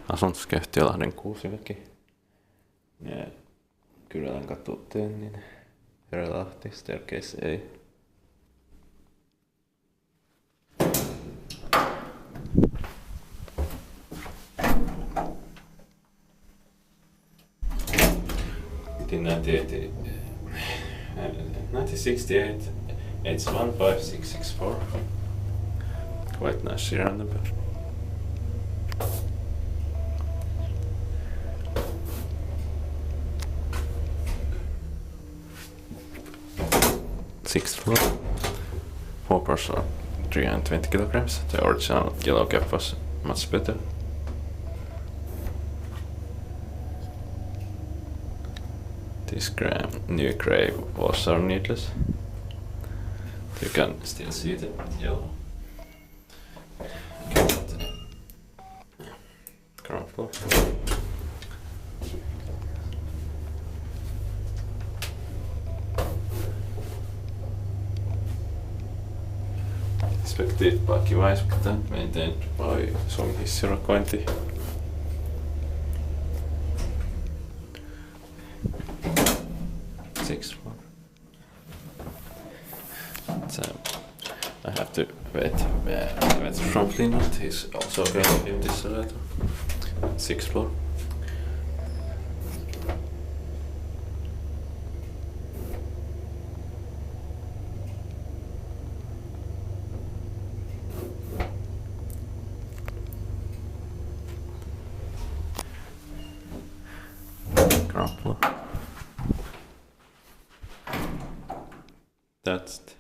Asun tuossa Kehtiölahden Kuusimäki. Ja Kyrölänkatu teen, niin Hörölä Lahti, staircase ei. In 1968, it's 15664. Quite nice serial number. Sixth floor. 4 person, 320 kilograms. The original yellow cap was much better. This new grey walls are needless. You can still see the yellow. Ground floor. Inspected by Kyrölänkatu, maintained by Suomi hissirakointi. Sixth floor. So I have to wait from Finland. He's also going to leave this later. Sixth floor. Ground floor. That's it.